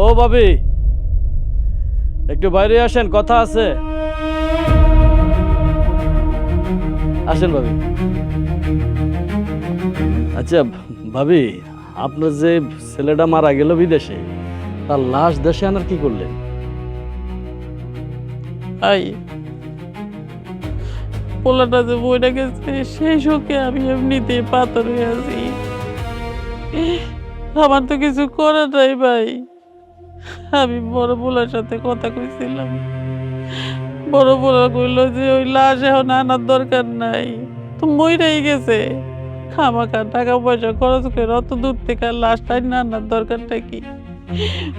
ও ভাবি, একটু বাইরে আসেন, কথা আছে। আসেন ভাবি। আচ্ছা ভাবি, আপনার যে ছেলেটা মারা গেল বিদেশে, তার লাশ দেশে আনার কি করলেন? আই পোলাটা যে বইটা গেছে সেই শোকে আমি এমনিতেই পাথর হয়ে আছি। আমার তো কিছু করার নাই ভাই। আমি বড় পোলার সাথে কথা কইছিলাম, বড় পোলা কইলো যে ওই লাশ এখন আনার দরকার নাই, তো মইরাই গেছে। খামাখা টাকা পয়সা খরচ করে অত দূর থেকে লাশটা না আনার দরকারটা কি?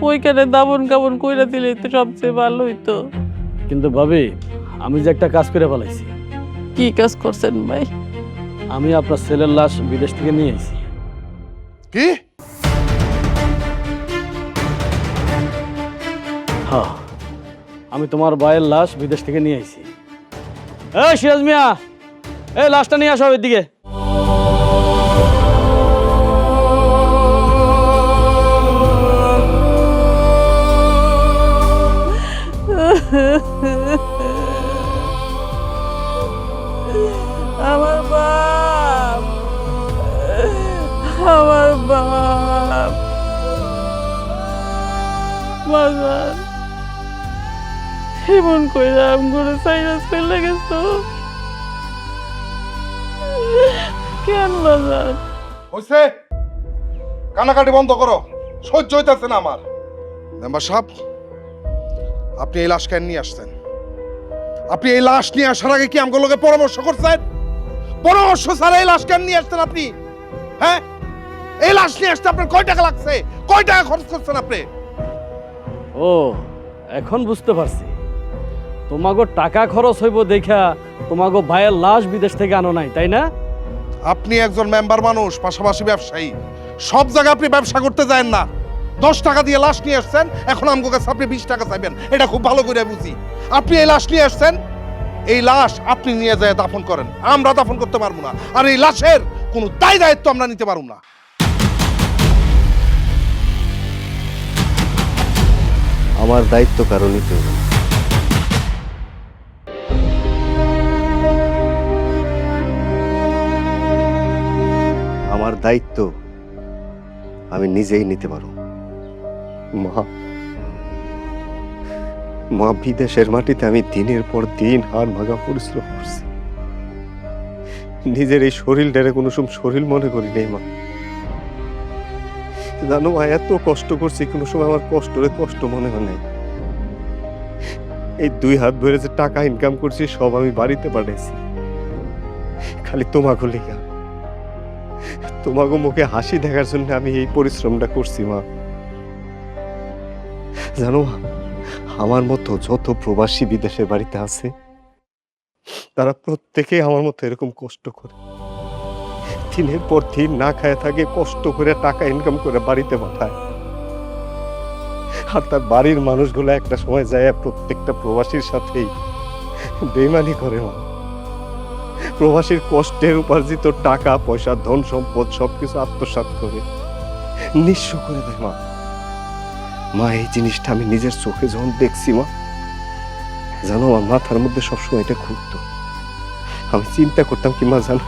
ওইখানে দাবন কাবন কইরা দিলেই তো সবচেয়ে ভালো হইতো। কিন্তু ভাবি, আমি যে একটা কাজ করে ফেলাইছি। কি কাজ করছেন ভাই? আমি আপনার ছেলের লাশ বিদেশ থেকে নিয়ে এসেছি। কি? হ্যাঁ, আমি তোমার ভাইয়ের লাশ বিদেশ থেকে নিয়ে এসেছি। এই সিরাজ মিয়া, এই লাশটা নিয়ে আসো এদিকে। আমার বাপ, আমার বাপ বাজার এমন কইরা আমগুলো সাইরাস ফেলে গেছো কেন বাজার? হইছে, কানাকাটি বন্ধ করো, সহ্য হইতাছে না আমার। মেম্বার সাহেব, আপনি এই লাশ কেন নিয়ে আসছেন? আপনি এই লাশ নিয়ে আসার আগে কি আমগুলো লোকে পরামর্শ করছেন? পরামর্শ ছাড়া এই লাশ কেন নিয়ে আসছেন আপনি? হ্যাঁ, এই লাশ নিয়ে আসতে আপনার কয় টাকা লাগছে? কয় টাকা খরচ করছেন আপনি? ও, এখন বুঝতে পারছি। তোমাগো টাকা খরচ হইব দেখা তোমাগো ভাইয়ের লাশ বিদেশ থেকে আনো নাই, তাই না? আপনি একজন মেম্বার মানুষ, পাশাপাশি ব্যবসায়ী, সব জায়গায় আপনি ব্যবসা করতে যান না। 10 টাকা দিয়ে লাশ নিয়ে আসছেন, এখন আমগো কাছে আপনি 20 টাকা চাইবেন, এটা খুব ভালো করে বুঝি। আপনি এই লাশ নিয়ে আসছেন, এই লাশ আপনি নিয়ে যায় দাফন করেন, আমরা দাফন করতে পারবো না। আর এই লাশের কোনো দায় দায়িত্ব আমরা নিতে পারবো না। আমার দায়িত্ব কারো নিতে হবে না। আমার দায়িত্ব আমি নিজেই নিতে পারো। মা, মা, বিদেশের মাটিতে আমি দিনের পর দিন হাড় ভাঙা পরিশ্রম করছি। নিজের এই শরীরটারে কোনো সময় শরীর মনে করি নেই মা। জানো মা, এত কষ্ট করছি, কোনো সময় আমার কষ্টরে কষ্ট মনে হয় নাই। এই 2 হাত ভরে যে টাকা ইনকাম করছি সব আমি বাড়িতে পাঠাইছি খালি তোমাকে লেখা, তোমাকে মুখে হাসি দেখার জন্য আমি এই পরিশ্রমটা করছি মা। জানো মা, আমার মতো যত প্রবাসী বিদেশের বাড়িতে আছে তারা প্রত্যেকে আমার মতো এরকম কষ্ট করে, দিনের পর দিন না খায় থাকে, কষ্ট করে টাকা ইনকাম করে বাড়িতে পাঠায়। আর তার বাড়ির মানুষগুলো একটা সময় যায় প্রত্যেকটা প্রবাসীর সাথেই বেইমানি করে মা। প্রবাসীর কষ্টের উপার্জিত টাকা পয়সা ধন সম্পদ সবকিছু আত্মসাৎ করে নিঃস্ব করে দেয় মা। মা, এই জিনিসটা আমি নিজের চোখে যখন দেখছি মা, জানো আমার মাথার মধ্যে সবসময় এটা ঘুরতো। আমি চিন্তা করতাম কি মা, জানো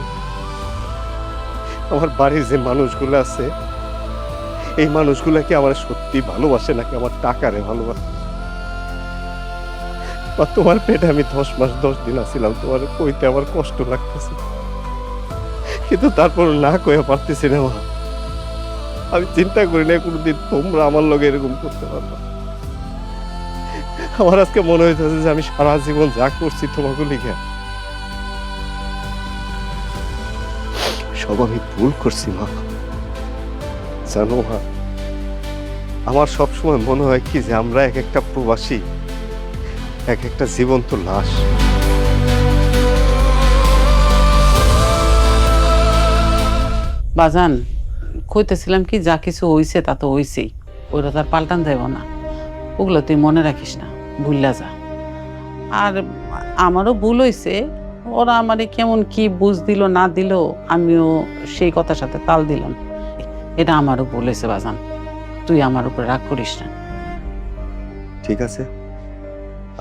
আমার বাড়ির যে মানুষগুলো আছে এই মানুষগুলা কি আমার সত্যি ভালোবাসে নাকি আমার টাকারে ভালোবাসে? বা তোমার পেটে আমি 10 মাস 10 দিন আছিলাম, তোমার কইতে আমার কষ্ট লাগতেছে, কিন্তু তারপর না কইয়া পারতেছি না মা। আমি চিন্তা করি না কোনোদিন তোমরা আমার লগে এরকম করতে পারবা। আমার আজকে মনে হইতেছে যে আমি সারা জীবন যা করছি তোমাকে লিখে সব আমি ভুল করছি মা। জানো মা, আমার সবসময় মনে হয় কি যে আমরা এক একটা প্রবাসী এক একটা জীবন্ত লাশ। বাজান কইতেছিলাম কি, যা কিছু হইছে তা তো হইছেই, ওটা তার পাল্টান যাইব না। ওগুলো তুই মনে রাখিস না, ভুললা যা। আর আমারও ভুল হইছে, ওরা আমারে কেমন কি বুঝ দিল না দিল, আমিও সেই কথার সাথে তাল দিলাম। এটা আমারও ভুল হয়েছে বাজান, তুই আমার উপরে রাগ করিস না। ঠিক আছে,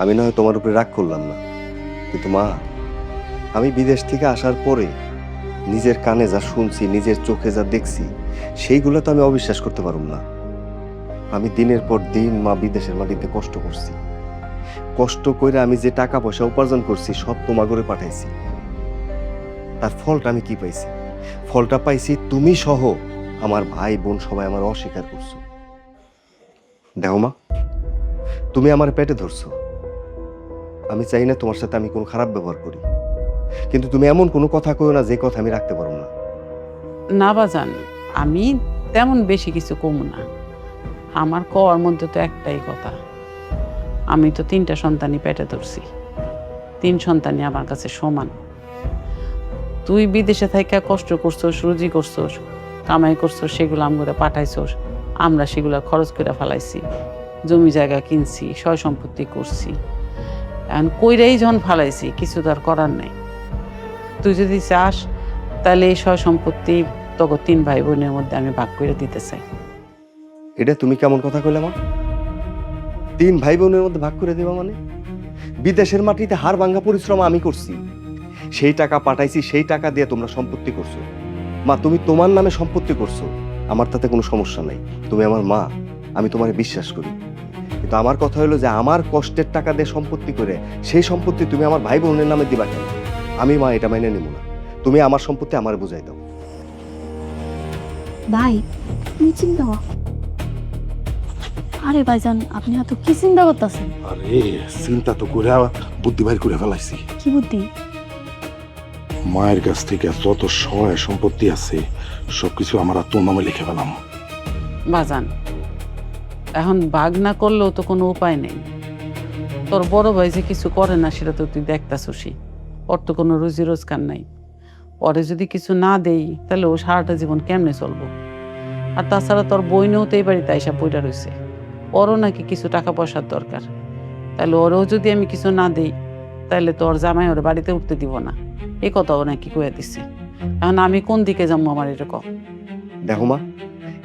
আমি না হয় তোমার উপরে রাগ করলাম না, কিন্তু মা, আমি বিদেশ থেকে আসার পরে নিজের কানে যা শুনছি, নিজের চোখে যা দেখছি, সেইগুলো তো আমি অবিশ্বাস করতে পারুম না। আমি দিনের পর দিন মা বিদেশের মাটিতে কষ্ট করছি, কষ্ট করে আমি যে টাকা পয়সা উপার্জন করছি সব তোমার করে পাঠাইছি। তার ফলটা আমি কি পাইছি? ফলটা পাইছি তুমি সহ আমার ভাই বোন সবাই আমার অস্বীকার করছো। দেখো মা, তুমি আমার পেটে ধরছো, আমি চাই না তোমার সাথে আমি কোনো খারাপ ব্যবহার করি, কিন্তু তুমি এমন কোনো কথা কইও না যে কথা আমি রাখতে পারবো না। না বাজান, আমি তেমন বেশি কিছু কম না। আমার কওয়ার মধ্যে তো একটাই কথা, আমি তো 3টা সন্তানই পেটে ধরছি, 3 সন্তানই আমার কাছে সমান। তুই বিদেশে থাইকা কষ্ট করছোস, রুজি করছোস, কামাই করছোস, সেগুলো আমগরে পাঠাইছোস, আমরা সেগুলো খরচ করে ফেলাইছি, জমি জায়গা কিনছি, সয় সম্পত্তি করছি। এখন কইরাই যখন ফালাইছি, কিছু তো আর করার নাই। তুই যদি চাস তাহলে এই সয় সম্পত্তি তোকে 3 ভাই বোনের মধ্যে আমি ভাগ করে দিতে চাই। এটা তুমি কেমন কথা কইলে মা? 3 ভাই বোনের মধ্যে ভাগ করে দেবা মানে? বিদেশের মাটিতে হাড় ভাঙা পরিশ্রম আমি করছি, সেই টাকা পাঠাইছি, সেই টাকা দিয়ে তোমরা সম্পত্তি করছো। মা, তুমি তোমার নামে সম্পত্তি করছো, আমার তাতে কোনো সমস্যা নাই, তুমি আমার মা, আমি তোমারে বিশ্বাস করি। কিন্তু আমার কথা হলো যে আমার কষ্টের টাকা দিয়ে সম্পত্তি করে সেই সম্পত্তি তুমি আমার ভাই বোনের নামে দিবা কেন? আমি মা এটা মেনে নিব না। তুমি আমার সম্পত্তি আমার বুঝাই দাও। ভাই তুমি চিন্তা করো। আরে ভাইজান, আপনি এত কি চিন্তা করতেছেন? আরে চিন্তা তো করে বুদ্ধি বাইর করে ফেলাইছি। কি বুদ্ধি? মায়ের কাছ থেকে যত সহায় সম্পত্তি আছে সবকিছু আমরা তোর নামে লিখে ফেলাম। বাজান, এখন ভাগ না করলেও তো কোনো উপায় নেই। তোর বড় ভাই যে কিছু করে না সেটা তো তুই দেখতাছসই। ওর তো কোনো রুজি রোজগার নাই। ওরে যদি কিছু না দেই তাহলে ও সারাটা জীবন কেমনে চলবো? আর তাছাড়া তোর বইনেও তো এই বাড়িতে আইসা পইটা রয়েছে, ওরও নাকি কিছু টাকা পয়সার দরকার। তাহলে ওরেও যদি আমি কিছু না দেই তাহলে তোর জামাই ওর বাড়িতে উঠতে দিব না, এই কথাও নাকি কয়ে দিচ্ছে। এখন আমি কোন দিকে যাবো আমার এরকম? দেখো মা,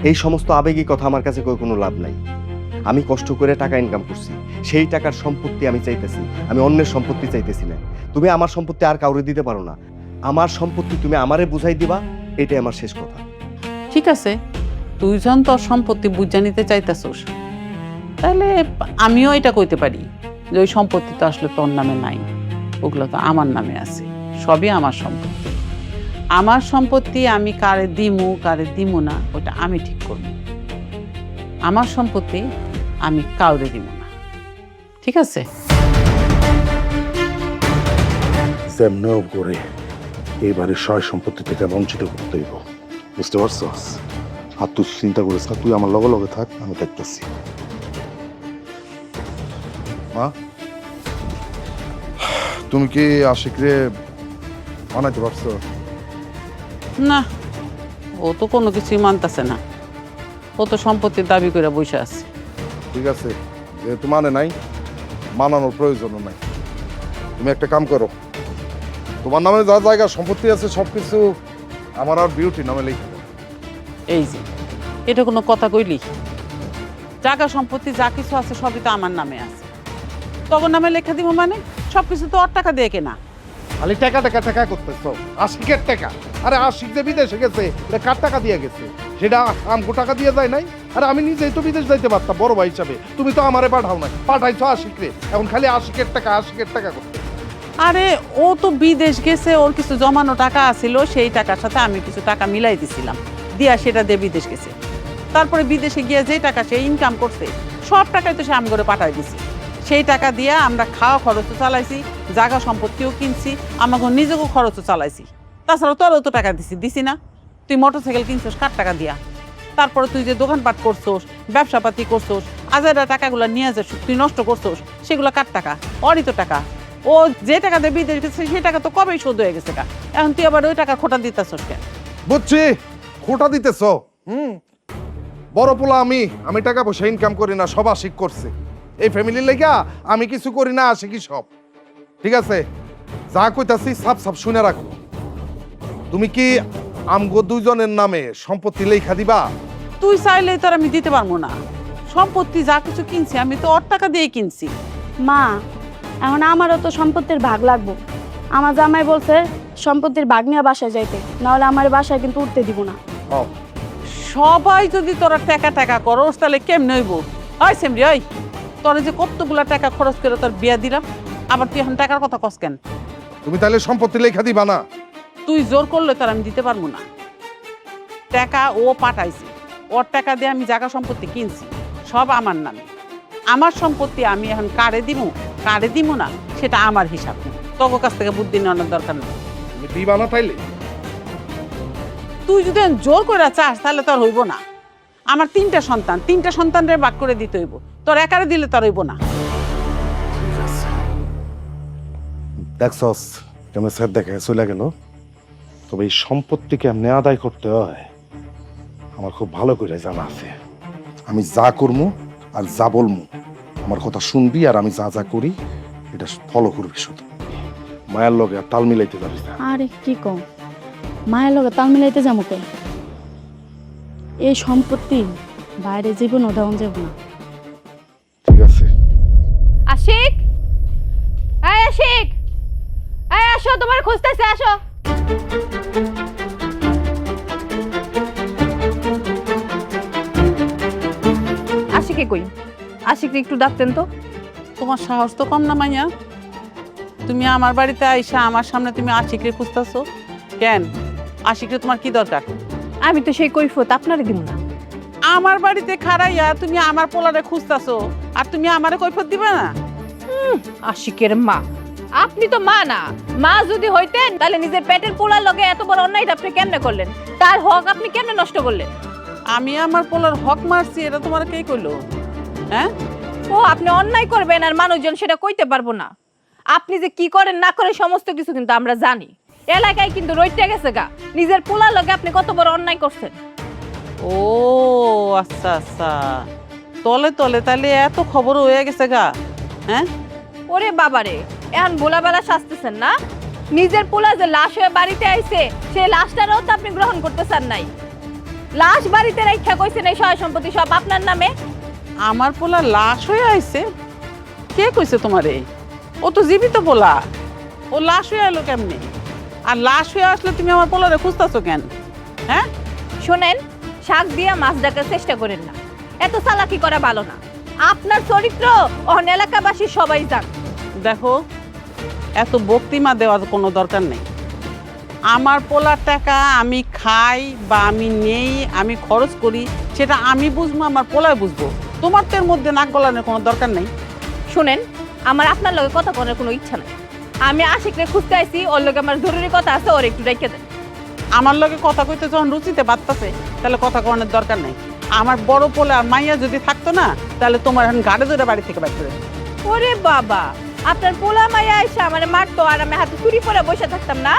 এই সমস্ত আবেগী কথা আমার কাছে কোনো লাভ নাই। আমি কষ্ট করে টাকা ইনকাম করছি, সেই টাকার সম্পত্তি আমি চাইতেছি, আমি অন্যের সম্পত্তি চাইতেছি না। তুমি আমার সম্পত্তি আর কাউরে দিতে পারো না, আমার সম্পত্তি তুমি আমারে বুঝাই দিবা, এটাই আমার শেষ কথা। ঠিক আছে, তুই যখন তোর সম্পত্তি বুঝা নিতে চাইতেছস, তাহলে আমিও এটা কইতে পারি যে ওই সম্পত্তি তো আসলে তোর নামে নাই, ওগুলো তো আমার নামে আছে, সবই আমার সম্পত্তি। আমার সম্পত্তি আমি কারে দিমু না ওটা আমি ঠিক করব। আমার সম্পত্তি আমি কাউরে দিব না, ঠিক আছে? যেমনও করে এইবারে সয় সম্পত্তি থেকে বঞ্চিত করতে হইব, বুঝতে পারছস? আর তুই চিন্তা করিস না, তুই আমার লগে লগে থাক, আমি দেখতেছি। মা, তুমি কি আশিকরে মানাইতে পারছো? না, ও তো কোনো কিছুই মানতেছে না, ও তো সম্পত্তির দাবি করে বসে আছে। ঠিক আছে, যেহেতু মানে নাই, মানানোর প্রয়োজনও নাই। তুমি একটা কাম করো, তোমার নামে যা জায়গা সম্পত্তি আছে সবকিছু আমার আর বিউটি নামে লিখে দাও। এই যে এটা কোনো কথা কইলি? জায়গা সম্পত্তি যা কিছু আছে সবই তো আমার নামে আছে, তখন নামে লেখা দিব মানে? সবকিছু তো ওর টাকা দিয়ে কেনা। খালি টাকা টাকা টাকা করতেছ, আশিকের টাকা। আরে আশিক যে বিদেশে গেছে এটা কার টাকা দিয়ে গেছে? সেটা আমগো টাকা দিয়ে যায় নাই? আরে আমি নিজেই তো বিদেশ যাইতে পারতাম বড় ভাই হিসাবে, তুমি তো আমারে পাঠাও নাই, পাঠাইছো আশিকরে। এখন খালি আশিকের টাকা করতে। আরে ও তো বিদেশ গেছে, ওর কিছু জমানো টাকা আছিল, সেই টাকার সাথে আমি কিছু টাকা মিলাই দিছিলাম, দিয়া সেটা দিয়ে বিদেশ গেছে। তারপরে বিদেশে গিয়ে যে টাকা সে ইনকাম করছে সব টাকাই তো সে আম করে পাঠাই দিছি। সেই টাকা দিয়ে আমরা খাওয়া খরচও চালাইছি, জায়গা সম্পত্তিও কিনছি, আমাকে নিজেকেও খরচও চালাইছি। তাছাড়া তোরও তো টাকা দিছি না? তুই মোটরসাইকেল কিনছোস কার টাকা দিয়া? তারপরে তুই যে দোকানপাট করছোস, ব্যবসাপাতি করছোস, আজারা টাকাগুলো নিয়ে যাস তুই নষ্ট করছোস, সেগুলো কার টাকা? ওরই তো টাকা। ও যে টাকা দিয়ে বিদেশ গেছে সেই টাকা তো কবেই শোধ হয়ে গেছে গা, এখন তুই আবার ওই টাকা খোটা দিতেছস কেন? বুঝছি, খোটা দিতেছ। বড় পোলা আমি টাকা পয়সা ইনকাম করি না, সব আশিক করছে। এই ফ্যামিলির লেগা আমি কিছু করি না, আশিকই সব। ঠিক আছে, যা কইতাছি সাপ সাপ শুনে রাখো। তুমি কি আমগো দুইজনের নামে সম্পত্তি লেখা দিবা? তুই চাইলেই তোর আমি দিতে পারবো না, সম্পত্তি যা কিছু কিনছি আমি তো ওর টাকা দিয়ে কিনছি। মা, এখন আমারও তো সম্পত্তির ভাগ লাগবো। আমার জামাই বলছে সম্পত্তির ভাগ নিয়ে বাসায় যাইতে, নাহলে আমার বাসায় কিন্তু উঠতে দিব না। সবাই যদি তোরা টাকা টাকা করস তাহলে কেমনে হইব? ওই সেমরি, ওই তোরা যে কতগুলা টাকা খরচ করে তোর বিয়া দিলাম, আবার তুই এখন টাকার কথা কস কেন? তুমি তাহলে সম্পত্তি লেখা দিবা না? তুই জোর করলে তোর আমি দিতে পারবো না। টাকা ও পাঠাইছে, ওর টাকা দিয়ে আমি জায়গা সম্পত্তি কিনছি, সব আমার নামে। আমার সম্পত্তি আমি এখন কারে দিব না সেটা আমার হিসাব নেই। তোর কাছ থেকে বুদ্ধি নেওয়ার দরকার নেই। তুমি দিবা না তাইলে? তুই যদি জোর করে চাস তাহলে তোর হইব না। আমার তিনটা সন্তানের ভাগ করে দিতে হইব, তোর একারে দিলে তোর হইব না। দেখছস কেমন স্যার দেখে চলে গেল। তবে এই সম্পত্তি কেমনে আদায় করতে হয় আমার খুব ভালো করে জানা আছে। আমি যা করবো আর যা বলবো আমার কথা শুনবি, আর আমি যা যা করি এটা ফলো করবি শুধু। মায়ের লগে আর তাল মিলাইতে পারিস না। আরে কি কম, মায়ের লগে তাল মিলাইতে যাবো কে? এই সম্পত্তি বাইরে জীবনও দেওয়া যাব না। ঠিক আছে? আশিক, এই আশিক, এই আসো, তোমার খুঁজতেছে, আসো। আশিকে কই? আশিককে একটু ডাকতেন তো। তোমার সাহস তো কম না মাইয়া, তুমি আমার বাড়িতে আইসা আমার সামনে তুমি আশিকরে খুঁজতেছো কেন? আশিকরে তোমার কি দরকার? আমি তো সেই কৈফত আপনারে দিব না। আমার বাড়িতে খাড়াইয়া তুমি আমার পোলারে খুঁজতেছো, আর তুমি আমারে কৈফত দিবে না? আশিকের মা, আপনি তো মা না। মা যদি হইতেন তাহলে নিজের পেটের পোলার লগে এত বড় অন্যায়টা আপনি কেমনে করলেন? তার হক আপনি কেমনে নষ্ট করলেন? আমি আমার পোলার হক মারছি, এটা তোমার কে কইলো? হ্যাঁ, ও আপনি অন্যায় করবেন আর মানুষজন সেটা কইতে পারবো না। আপনি যে কি করেন না করেন সমস্ত কিছু কিন্তু আমরা জানি। এলাকায় কিন্তু রইতে গেছে গা, নিজের পোলার লগে আপনি কত বড় অন্যায় করছেন। ও আচ্ছা আচ্ছা, তলে তলে তাহলে এত খবর হয়ে গেছে গা। হ্যাঁ, ওরে বাবারে, এখন ভোলাবেলা সাজতেছেন না? নিজের পোলা যে লাশ হয়ে বাড়িতে আইছে সেই লাশটারও তো আপনি গ্রহণ করতেছেন নাই। লাশ বাড়িতে রাখা কইছেন এই সয় সম্পত্তি সব আপনার নামে। আমার পোলা লাশ হয়ে আইছে? কে কইছে তোমারে? ও তো জীবিত পোলা, ও লাশ হয়ে এলো কেমনে? আর লাশ হয়ে আসলে তুমি আমার পোলারে খুঁজতেছো কেন? হ্যাঁ, শোনেন, শাক দিয়ে মাছ ডাকার চেষ্টা করেন না, এত চালাকি করা ভালো না। আপনার চরিত্র অহন এলাকাবাসী সবাই জান। দেখো, এত বক্তিমা দেওয়ার কোনো দরকার নেই। আমার পোলার টাকা আমি খাই বা আমি নেই, আমি খরচ করি, সেটা আমি বুঝবো, আমার পোলায় বুঝবো। তোমার তো এর মধ্যে নাক গলানোর কোনো দরকার নেই। শুনেন, আমার আপনার লগে কথা বলার কোনো ইচ্ছা নাই। আমি আশিকরে খুঁজতে আইছি, ওর লগে আমার জরুরি কথা আছে, ওর একটু রেখে দেন। আমার লগে কথা কইতে যখন রুচিতে বাড়তেছে তাহলে কথা কওয়ানোর দরকার নেই। আমার বড় পোলা মাইয়া যদি থাকতো না তাহলে তোমার এখন গাড়ি ধরে বাড়ি থেকে বাইর করে দিত। ওরে বাবা, আপনার পোলা মাইয়া আইসা আমারে মারতো আর আমি হাতে চুরি পরে বসে থাকতাম না?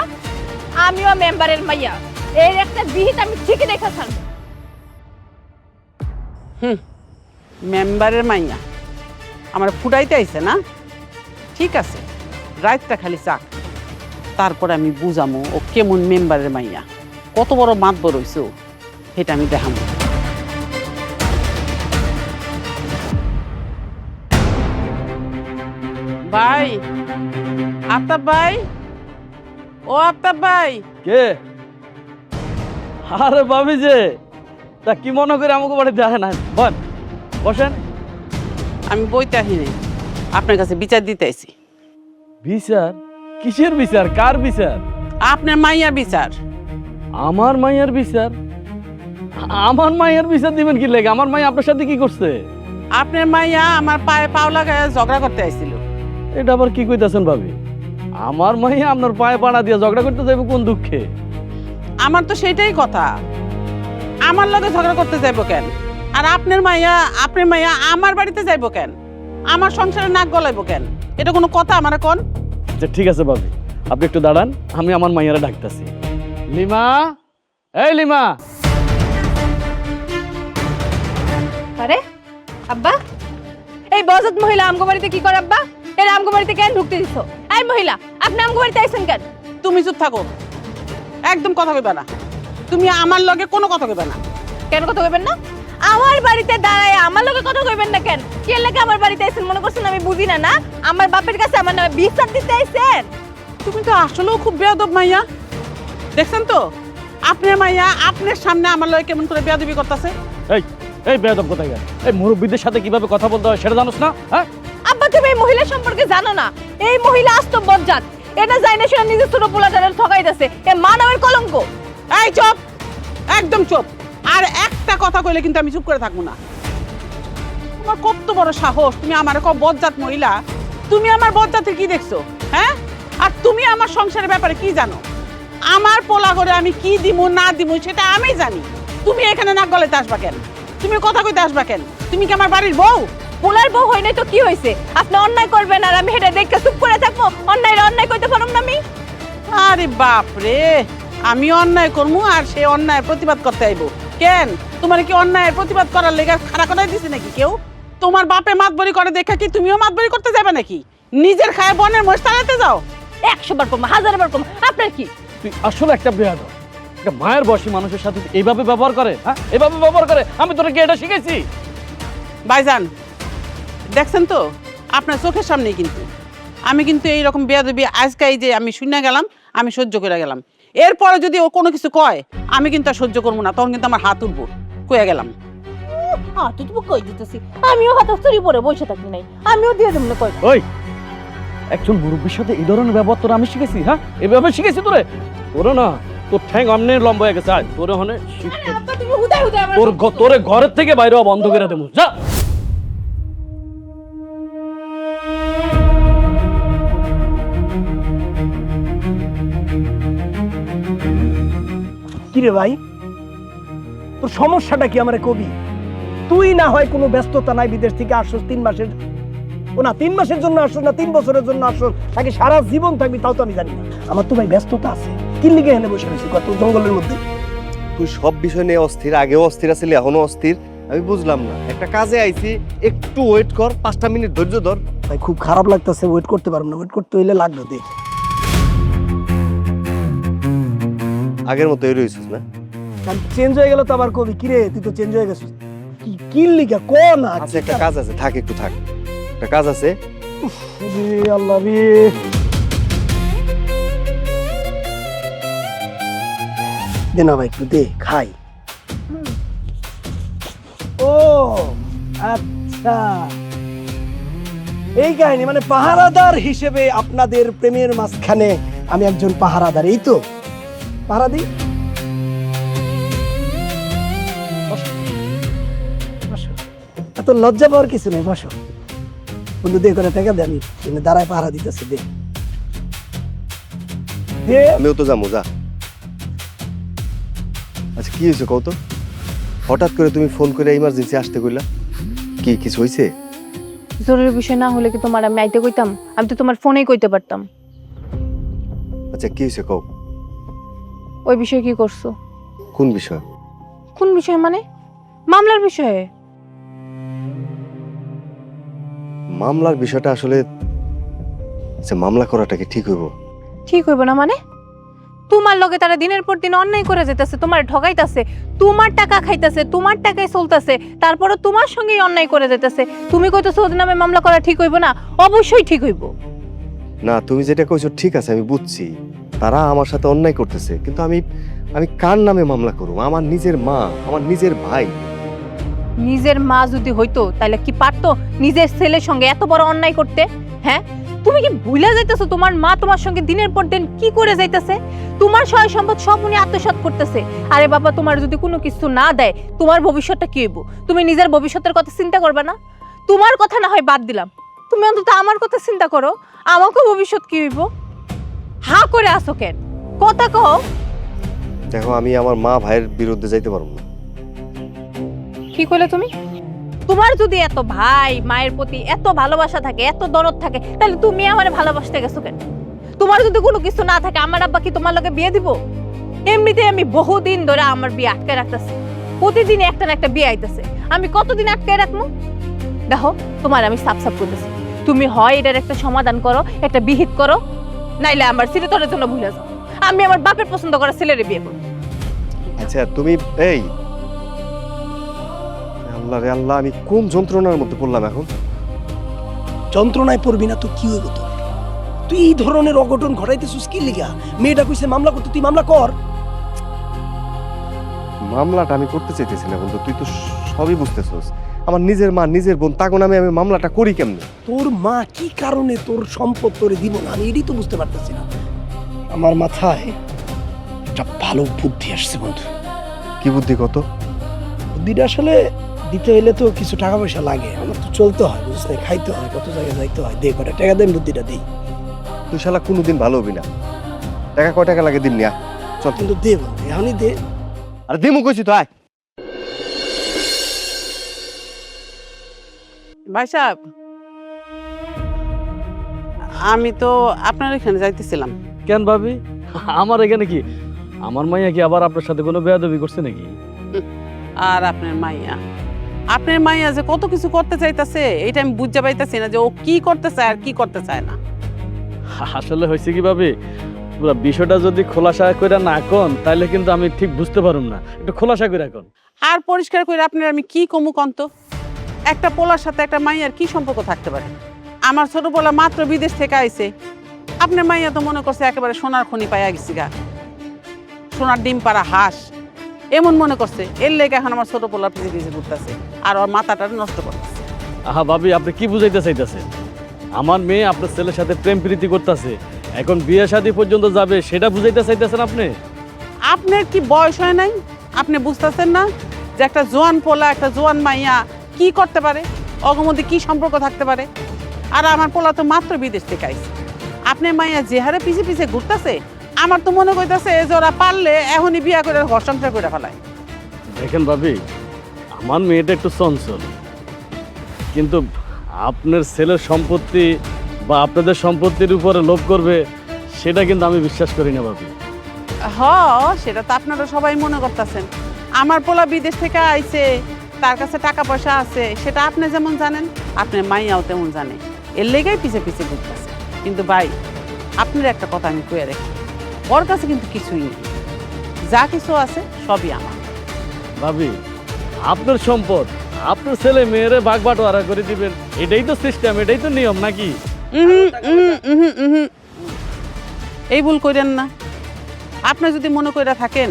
আমিও মেম্বারের মাইয়া, এর একটা বিহিত আমি ঠিকই দেখা ছাড়বো। মেম্বারের মাইয়া আমার ফুটাইতে আইছে না? ঠিক আছে, রাতটা খালি চাক, তারপরে আমি বুঝামো ও কেমন মেম্বারের মাইয়া, কত বড় মাতবর হইছে ও, সেটা আমি দেখাবো। ভাই, আফতাব ভাই, ও আফতাব ভাই। কে? আরে ভাবি যে, তা কি মনে করে আমাকে বাড়িতে আসে না? বসেন। আমি বইতে আসিনি, আপনার কাছে বিচার দিতে আইছি। বিচার? কিসের বিচার? কার বিচার? আপনার মাইয়ার বিচার। আমার মাইয়ার বিচার? আমার মাইয়ার বিচার দিবেন কি লেগে? আমার মাইয়া আপনার সাথে কি করছে? আপনার মাইয়া আমার পায়ে পাও লাগায় ঝগড়া করতে আইছিল। এটা আবার কি কইতাছেন ভাবি? আমার মাইয়া আপনার পায়ে পাড়া দিয়ে ঝগড়া করতে যাইব কোন দুঃখে? আমার তো সেটাই কথা, আমার লগে ঝগড়া করতে যাইব কেন? আর আপনার মাইয়া আমার বাড়িতে যাইব কেন? আমার সংসারে নাক গলাইব কেন? এটা কোনো কথা আমার কোন? আচ্ছা ঠিক আছে ভাবি, আপনি একটু দাঁড়ান, আমি আমার মাইয়ারা ডাকতাছি। লিমা, এই লিমা। আরে আব্বা, এই বজত মহিলা আমগো বাড়িতে কি করে আব্বা? এর আমগো বাড়িতে কেন ঢুকতে দিছো? এই মহিলা, আপনি আমগো বাড়িতে আইছেন কেন? তুমি চুপ থাকো, একদম কথা কইবা না। তুমি আমার লগে কোনো কথা কইবা না। কেন কথা কইবেন না? আমার বাড়িতে দাঁড়ায় আমার লগে কথা কইবেন না কেন? কে লাগে আমার বাড়িতে আইছেন মনে করছেন আমি বুঝি না? না আমার বাপের কাছে আমার নামে বিচার দিতে আইছেন? তুমি তো আসলেও খুব বেয়াদব মাইয়া। দেখছেন তো আপনার মাইয়া আপনার সামনে আমার লগে কেমন করে বেয়াদবি করতেছে। এই এই বেয়াদব কোথায় গেল? এই মুরব্বীদের সাথে কিভাবে কথা বলতে হয় সেটা জানোস না? হ্যাঁ, আব্বা তুমি এই মহিলা সম্পর্কে জানো না? এই মহিলা আস্ত বজ্জাত। এটা যাই না সেটা নিজের ছোট পোলাটারে ঠকাইতেছে। এ মা নামের কলঙ্ক। এই চুপ, একদম চুপ। আর একটা কথা কইলে কিন্তু আমি চুপ করে থাকবো না। তোমার কত বড় সাহস, তুমি আমার বজ্জাত মহিলা। তুমি আমার বজ্জাতের কি দেখছো? হ্যাঁ, আর তুমি আমার সংসারের ব্যাপারে কি জানো? আমার পোলা করে আমি কি দিমু না দিমু সেটা আমি জানি। তুমি এখানে নাক গলাইতে আসবা কেন? তুমি কথা কইতে আসবা কেন? তুমি কি আমার বাড়ির বউ? পোলার বউ হয় নাই তো কি হইছে? আপনি অন্যায় করবেন আর আমি হেডে দেখে চুপ করে থাকবো? অন্যায় কইতে পারুম না আমি? আরে বাপ রে, আমি অন্যায় করবো আর সে অন্যায় প্রতিবাদ করতে আইবো কেন? তোমার কি অন্যায়ের প্রতিবাদ করার লেগে খাড়া করাই দিছে নাকি কেউ? তোমার বাপে মাতবরি করে দেখা কি তুমিও মাতবরি করতে যাবে নাকি? নিজের খায় বনের মোষ তাড়াতে যাও? 100 বার কম, 1000 বার কম। আপনার কি? তুই আসলে একটা বেয়াদব। একটা মায়ের বয়সী মানুষের সাথে এইভাবে ব্যবহার করে? হ্যাঁ, এইভাবে ব্যবহার করে? আমি তোরা কি এটা শিখেছি? ভাইজান দেখছেন তো আপনার চোখের সামনেই কিন্তু আমি কিন্তু এইরকম বেয়াদবি আজকে এই যে আমি শুনে গেলাম, আমি সহ্য করে গেলাম। এরপরে যদি ও কোনো কিছু কয় আমি কিন্তু আর সহ্য করবো না, তখন কিন্তু আমার হাত উঠবো। কয়ে গেলাম। হ্যাঁ তুই তো কই দিতেছি। আমিও হাতাস্তরি পরে বসে থাকি নাই। আমিও দিয়ে দেব না কই। ওই একজন মুরব্বীর সাথে এই ধরনের ব্যবহার তোরা আমি শিখেছি? হ্যাঁ, এভাবে শিখেছি তোরে? তোরে না, তোর ঠ্যাং অমনের লম্বা হয়ে গেছে। আয় তোরে হনে শিখতে। আব্বা তুমি হুদাই আমার তোরে ঘরের থেকে বাইরে হওয়া বন্ধ করে দেবো। যা। কিরে ভাই, তোর সমস্যাটা কি আমারে কবি? তুই না হয় কোনো ব্যস্ততা নাই, বিদেশ থেকে আসছস 3 মাসের, ও না 3 মাসের জন্য আসছস না 3 বছরের জন্য আসছস, নাকি সারা জীবন থাকবি তাও তো আমি জানি না। আমার তো ভাই ব্যস্ততা আছে। কি লিগে এনে বসে রয়েছি কত জঙ্গলের মধ্যে? তুই সব বিষয় নিয়ে অস্থির, আগেও অস্থির আছিলি এখনো অস্থির। আমি বুঝলাম না, একটা কাজে আইছি, একটু ওয়েট কর, 5টা মিনিট ধৈর্য ধর। ভাই খুব খারাপ লাগতেছে, ওয়েট করতে পারবো না। ওয়েট করতে হইলে লাগবে দে। আগের মতো এই রয়েছিস না? চেঞ্জ হয়ে গেল তো আবার কবি। কিরে তুই তো চেঞ্জ হয়ে গেছিস। কি লিগা ক না? আচ্ছা একটা কাজ আছে, থাক একটু থাক, একটা কাজ আছে। রে আল্লাহ রে। দে না ভাই একটু দে, খাই। ও আচ্ছা, এই কাহিনী মানে পাহারাদার হিসেবে আপনাদের প্রেমের মাঝখানে আমি একজন পাহারাদার, এই তো? পাহারা দিই। এত লজ্জা পাওয়ার কিছু নেই, বসো। বন্ধু দে করে টাকা দে, আমি দাঁড়ায় পাহারা দিতেছি। দে দে। আমিও তো যাবো, যা। আচ্ছা কি হয়েছে কও তো? হঠাৎ করে তুমি ফোন করে ইমার্জেন্সি আসতে কইলা, কি কিছু হয়েছে? জরুরি বিষয় না হলে কি তোমার আমি আইতে কইতাম? আমি তো তোমার ফোনেই কইতে পারতাম। আচ্ছা কি হয়েছে কও? ওই বিষয়ে কি করছো? কোন বিষয়? কোন বিষয় মানে? মামলার বিষয়ে। মামলার বিষয়টা আসলে, আচ্ছা মামলা করাটা কি ঠিক হইব? ঠিক হইব না মানে? তোমার লগে তারা দিনের পর দিন অন্যায় করে যেতেছে, তোমার ঠকাইতেছে, তোমার টাকা খাইতেছে, তোমার টাকায় চলতেছে, তারপরে তোমার সঙ্গেই অন্যায় করে যেতেছে। তুমি কইতেছো ওদের নামে মামলা করা ঠিক হইব না? অবশ্যই ঠিক হইব। না তুমি যেটা কইছো ঠিক আছে, আমি বুঝছি তারা আমার সাথে অন্যায় করতেছে, কিন্তু আমি কার নামে মামলা করব? আমার নিজের মা, আমার নিজের ভাই। নিজের মা যদি হইতো তাহলে কি পারতো নিজের ছেলের সঙ্গে এত বড় অন্যায় করতে? হ্যাঁ, তুমি কি ভুলে যাইতেছো তোমার মা তোমার সঙ্গে দিনের পর দিন কি করে যাইতেছে? তোমার সয় সম্পদ সব উনি আত্মসাৎ করতেছে। আরে বাবা, তোমার যদি কোনো কিছু না দেয় তোমার ভবিষ্যৎটা কি হইব? তুমি নিজের ভবিষ্যতের কথা চিন্তা করবে না? তোমার কথা না হয় বাদ দিলাম, তুমি অন্তত আমার কথা চিন্তা করো। আমাকে ভবিষ্যৎ কি হইব? হা করে আসো কেন? কথা কও। দেখো আমি আমার মা ভাইয়ের বিরুদ্ধে যাইতে পারবো না। কি কইলে তুমি? তোমার যদি এত ভাই মায়ের প্রতি এত ভালোবাসা থাকে, এত দরদ থাকে, তাহলে তুমি আমারে ভালোবাসতে গেছো কেন? তোমার যদি কোনো কিছু না থাকে, আমার আব্বা কি তোমার লগে বিয়ে দিব? এমনিতে আমি বহুদিন ধরে আমার বিয়ে আটকে রাখতেছি। প্রতিদিন একটা না একটা বিয়ে আইতেছে, আমি কতদিন আটকে রাখবো? দেখো তোমার আমি সাফ সাফ করতেছি, তুমি হয় এটার একটা সমাধান করো, একটা বিহিত করো, নাইলে আমার চিরতরের জন্য ভুলে যাও। আমি আমার বাপের পছন্দ করা ছেলেরে বিয়ে করব। আচ্ছা তুমি এই আল্লাহ রে আল্লাহ, আমি কোন যন্ত্রণার মধ্যে পড়লাম এখন? যন্ত্রণায় পড়বি না তো কি হইব তোর? তুই এই ধরনের অঘটন ঘটাইতেছিস কি লিগা? মেয়েটা কইছে মামলা করতে, তুই মামলা কর। মামলাটা আমি করতে চাইতেছি না বন্ধু, তুই তো সবই বুঝতেছস। আমার নিজের মা নিজের বোন, তাকে নামে আমি মামলাটা করি কেমনে? তোর মা কি কারণে তোর সম্পদ তোরে দিব না, আমি এটাই তো বুঝতে পারতেছি না। আমার মাথায় একটা ভালো বুদ্ধি আসছে বন্ধু। কি বুদ্ধি কত? বুদ্ধিটা আসলে দিতে হইলে তো কিছু টাকা পয়সা লাগে, আমার তো চলতে হয়, বুঝতে খাইতে হয়, কত জায়গায় যাইতে হয়। দে কটা টাকা দেন, বুদ্ধিটা দিই। তুই শালা কোনোদিন ভালো হবি না। টাকা কয় টাকা লাগে দিন নিয়া চল। কিন্তু দে বন্ধু, এখনই দে। আর দিমু কইছি তো, আয়। ভাই সাহেব, আমি তো আপনার এখানে যাইতেছিলাম। কেন ভাবি, আমার এখানে কি? আমার মাইয়া কি আবার আপনার সাথে কোনো বেয়াদবি করছে নাকি? আর আপনার মাইয়া যে কত কিছু করতে চাইতেছে এটা আমি বুঝতে পাইতেছি না যে ও কি করতে চায় আর কি করতে চায় না। আসলে হয়েছে কি ভাবি, পুরো বিষয়টা যদি খোলাসা করে না কোন তাহলে কিন্তু আমি ঠিক বুঝতে পারুম না। একটু খোলাসা করে কোন। আর পরিষ্কার করে আপনার আমি কি কমু কন্ত? একটা পোলার সাথে একটা মাইয়ার কি সম্পর্ক থাকতে পারে? আমার ছোট পোলা মাত্র বিদেশ থেকে আইছে, আপনার মাইয়া তো মনে করছে একেবারে সোনার খনি পাইয়া গেছি গা, সোনার ডিম পাড়া হাঁস এমন মনে করছে। এর লেগে এখন আমার ছোট পোলার পিছিয়ে পিছিয়ে ঘুরতেছে আর ওর মাথাটা নষ্ট করতেছে। আহা ভাবি, আপনি কি বুঝাইতে চাইতেছেন? আমার মেয়ে আপনার ছেলের সাথে প্রেম প্রীতি করতেছে, এখন বিয়ে শাদী পর্যন্ত যাবে সেটা বুঝাইতে চাইতেছেন আপনি? আপনার কি বয়স হয় নাই? আপনি বুঝতেছেন না যে একটা জোয়ান পোলা একটা জোয়ান মাইয়া কি করতে পারে, ওর মধ্যে কি সম্পর্ক থাকতে পারে? আর আমার পোলা তো মাত্র বিদেশ থেকে আইছে, আপনি মাইয়া যে হারে পিছিয়ে পিছিয়ে ঘুরতেছে, আমার তো মনে করতেছে যে ওরা পারলে এখনই বিয়া করে ঘর সংসার করে ফেলায়। দেখেন ভাবি, আমার মেয়েটা একটু চঞ্চল, কিন্তু আপনার ছেলের সম্পত্তি বা আপনাদের সম্পত্তির উপরে লোভ করবে সেটা কিন্তু আমি বিশ্বাস করি না ভাবি। সেটা তো আপনারা সবাই মনে করতেছেন। আমার পোলা বিদেশ থেকে আইছে, তার কাছে টাকা পয়সা আছে, সেটা আপনি যেমন জানেন আপনার মাইয়াও তেমন জানে, এর লেগেই পিছে পিছে ঘুরতেছে। কিন্তু ভাই, আপনার একটা কথা আমি কয়ে রাখি, ওর কাছে কিন্তু কিছুই নেই, যা কিছু আছে সবই আমার। ভাবি, আপনার সম্পদ আপনার ছেলে মেয়েরে ভাগ বাটোয়ারা করে দিবেন, এটাই তো সিস্টেম, এটাই তো নিয়ম নাকি? এই ভুল করেন না। আপনি যদি মনে করে থাকেন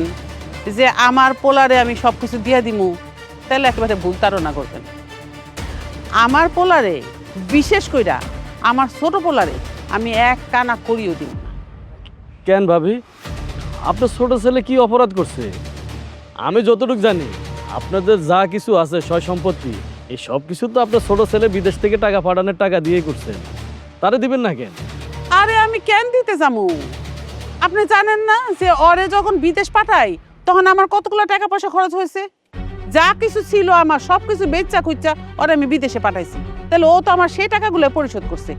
যে আমার পোলারে আমি সব কিছু দিয়ে দিমু, তাহলে একেবারে ভুল ধারণা করবেন। আমার পোলারে, বিশেষ কইরা আমার ছোট পোলারে আমি এক কানা করিও দিব না। কেন ভাবি, আপনার ছোট ছেলে কি অপরাধ করছে? আমি যতটুকু জানি আপনাদের যা কিছু আছে সয় সম্পত্তি, এই সব কিছু তো আপনার ছোট ছেলে বিদেশ থেকে টাকা পাঠানোর টাকা দিয়েই করছেন, তারে দিবেন না কেন? আরে আমি কেন দিতে যাবো? আপনি জানেন না যে ওরে যখন বিদেশ পাঠাই তখন আমার কতগুলো টাকা পয়সা খরচ হয়েছে? যা কিছু ছিল আমার সব কিছু বেচা খুঁজা ওরে আমি বিদেশে পাঠাইছি, তাহলে ও তো আমার সেই টাকাগুলো পরিশোধ করছে।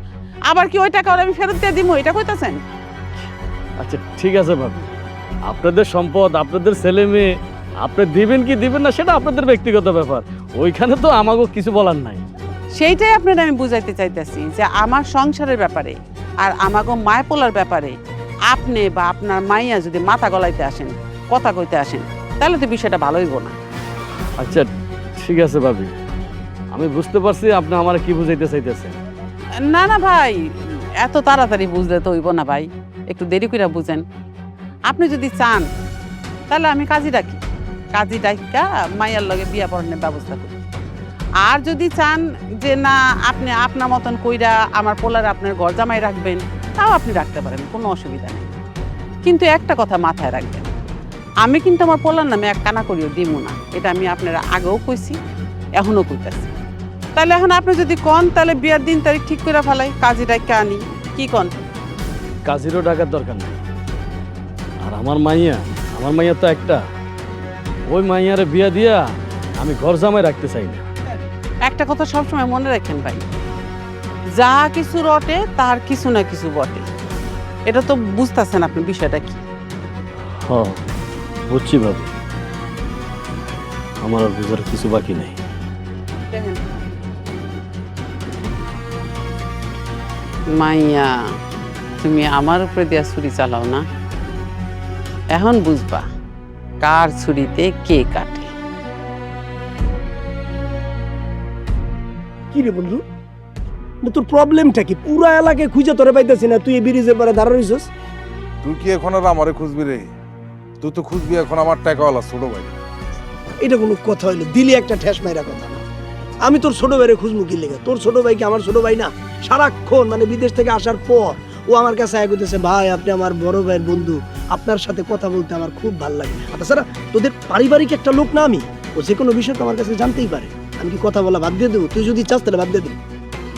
আবার কি ওই টাকা ওরে আমি ফেরত দিয়ে দিব, এটা কইতাছেন? আচ্ছা ঠিক আছে ভাবি, আপনাদের সম্পদ আপনাদের ছেলে মেয়ে, আপনি দিবেন কি দিবেন না সেটা আপনাদের ব্যক্তিগত ব্যাপার, ওইখানে তো আমাকে কিছু বলার নাই। সেইটাই আপনার আমি বুঝাইতে চাইতেছি যে আমার সংসারের ব্যাপারে আর আমাকে মায় পোলার ব্যাপারে আপনি বা আপনার মাইয়া যদি মাথা গলাইতে আসেন, কথা কইতে আসেন, তাহলে তো বিষয়টা ভালো হইব না। আচ্ছা ঠিক আছে ভাবি, আমি বুঝতে পারছি আপনি আমার কি বুঝাইতে চাইতেছেন। না না ভাই, এত তাড়াতাড়ি বুঝলে তো হইব না ভাই, একটু দেরি করে বুঝেন। আপনি যদি চান তাহলে আমি কাজী ডাকিয়া মাইয়ার লগে বিয়া পড়ানোর ব্যবস্থা করি। আর যদি চান যে না আপনি আপনার মতন কইরা আমার পোলার আপনার ঘর জামাই রাখবেন, তাও আপনি রাখতে পারেন, কোনো অসুবিধা নেই। কিন্তু একটা কথা মাথায় রাখবেন, আমি কিন্তু আমার পোলার নামে এক কানা করিও দিব না, এটা আমি আপনারা আগেও কইছি, এখনও কইতাছি। তাহলে এখন আপনি যদি কন তাহলে বিয়ার দিন তারিখ ঠিক করে ফেলাই, কাজী ডাকিয়া আনি, কি কন? কাজেরও টাকার দরকার নেই। আর আমার মাইয়া তো একটা, ওই মাইয়ারে বিয়া দিয়া আমি ঘর জামাই রাখতে চাই না। একটা কথা সবসময় মনে রাখেন ভাই, যা কিছু রটে তার কিছু না কিছু বটে, এটা তো বুঝতেছেন আপনি বিষয়টা কি? হ্যাঁ বুঝছি ভাবি, আমার আর বুঝার কিছু বাকি নেই। দেখেন মাইয়া, তুমি আমার উপরে দেয়া ছুরি চালাও না, এখন বুঝবা কার ছুরিতে কে কাটে। কি রে বন্ধু, না তোর প্রবলেমটা কি? পুরা এলাকায় খুঁজে তোরে পাইতেছি না, তুই এই ব্রিজের পরে দাঁড়া রইছস। তুই কি এখন আর আমারে খুঁজবি রে? তুই তো খুঁজবি এখন আমার টাকাওয়ালা ছোট ভাই। এটা কোনো কথা হইলো? দিলি একটা ঠেস মাইরা কথা। আমি তোর ছোট ভাইরে খুঁজবো কি লেগে? তোর ছোট ভাই কি আমার ছোট ভাই না? সারাক্ষণ মানে বিদেশ থেকে আসার পর ও আমার কাছে আগে কইতেছে, ভাই আপনি আমার বড় ভাইয়ের বন্ধু, আপনার সাথে কথা বলতে আমার খুব ভালো লাগে। আর তাছাড়া তোদের পারিবারিক একটা লোক না আমি, ও যে কোনো বিষয় তো আমার কাছে জানতেই পারে। আমি কি কথা বলা বাদ দিয়ে দেবো? তুই যদি চাস তাহলে বাদ দিয়ে দেবো।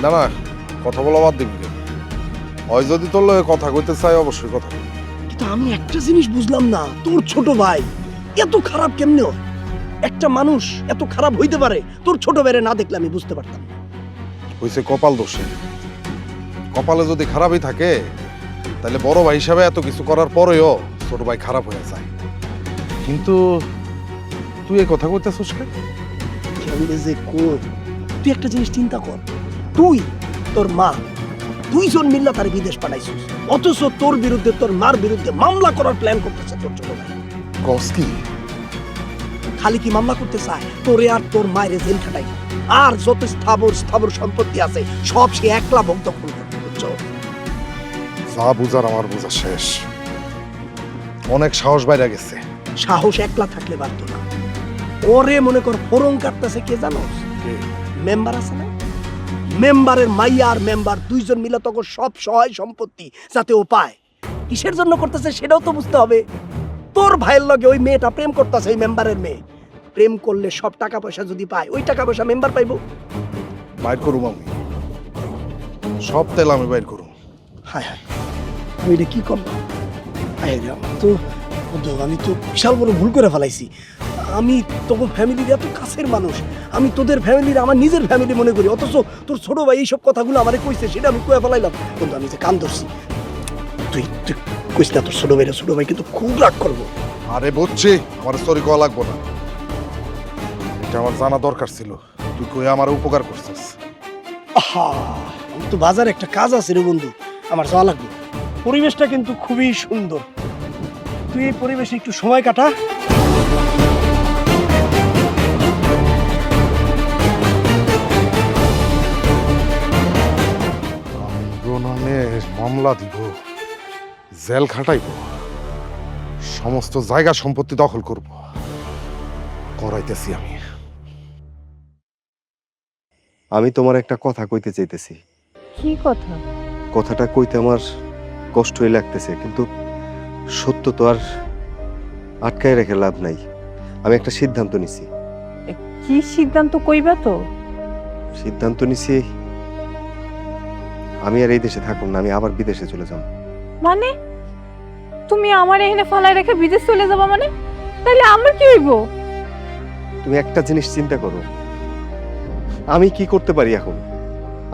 না না, কথা বলা বাদ দিবি কেন? ওই যদি তোর লগে কথা কইতে চাই অবশ্যই কথা বলবি। কিন্তু আমি একটা জিনিস বুঝলাম না, তোর ছোট ভাই এত খারাপ কেমনে হয়? একটা মানুষ এত খারাপ হইতে পারে? তোর ছোট ভাইরে না দেখলে আমি বুঝতে পারতাম না। হইছে কপাল দোষে। কপালে যদি খারাপই থাকে তাহলে বড় ভাই হিসাবে এত কিছু করার পরেও ছোট ভাই খারাপ হয়ে যায়। কিন্তু তুই এই কথা কইতেছিস কেন? কেমনে যে কর, তুই একটা জিনিস চিন্তা কর, তুই তোর মা দুইজন মিল্লা তার বিদেশ পাঠাইছিস, অথচ তোর বিরুদ্ধে তোর মার বিরুদ্ধে মামলা করার প্ল্যান করতেছে তোর ছোট ভাই। কস কি? খালি কি মামলা করতে চায়? তোরে আর তোর মায়ের জেল খাটাই, আর যত স্থাবর সম্পত্তি আছে সব সে একলা ভোগ দখল করবে, বুঝছো? যা বুঝার আমার বোঝা শেষ। অনেক সাহস বাইরে গেছে। সাহস একলা থাকলে পারতো না। ওরে মনে কর ফোরং কাটতেছে কে জানোস? মেম্বার আছে না, মেম্বারের মাইয়া আর মেম্বার দুইজন মিলে তখন সব সহায় সম্পত্তি যাতে ও পায়। কিসের জন্য করতেছে সেটাও তো বুঝতে হবে। তোর ভাইয়ের লগে ওই মেয়েটা প্রেম করতেছে, এই মেম্বারের মেয়ে। প্রেম করলে সব টাকা পয়সা যদি পায়, ওই টাকা পয়সা মেম্বার পাইবো। বাইর করুম আমি, সব তেল আমি বাইর করুম। হায় হায়, আমি এটা কি করলাম? হায় রে, আমি তো বিশাল বড় ভুল করে ফেলাইছি। আমি তখন ফ্যামিলির এত কাছের মানুষ, আমি তোদের ফ্যামিলির আমার নিজের ফ্যামিলি মনে করি, অথচ তোর ছোট ভাই এইসব কথাগুলো আমারে কইছে, সেটা আমি কয়ে ফেলাইলাম। কিন্তু আমি যে কান ধরছি, তুই কইস না তোর ছোট ভাই কিন্তু খুব রাগ করবো। আরে বুঝছি, আমার সরি কওয়া লাগবো না। এটা আমার জানা দরকার ছিল। তুই কই আমার উপকার করছিস। আহা, আমি তো বাজারে একটা কাজ আছে রে বন্ধু, আমার যাওয়া লাগবে। পরিবেশটা কিন্তু খুবই সুন্দর, তুই এই পরিবেশে একটু সময় কাটা। নামে মামলা দিব, জেল খাটাইব, সমস্ত জায়গা সম্পত্তি দখল করব, করাইতেছি আমি। আমি তোমার একটা কথা কইতে চাইতেছি। কি কথা? কথাটা কইতে আমার কষ্টই লাগতেছে, কিন্তু সত্য তো আর আটকায় রেখে লাভ নাই। আমি একটা সিদ্ধান্ত নিছি। কি সিদ্ধান্ত কইবা তো? সিদ্ধান্ত নিছি আমি আর এই দেশে থাকুম না, আমি আবার বিদেশে চলে যাব। মানে তুমি আমার এখানে ফালাই রেখে বিদেশ চলে যাবা? মানে তাহলে আমার কি হইব? তুমি একটা জিনিস চিন্তা করো, আমি কি করতে পারি এখন?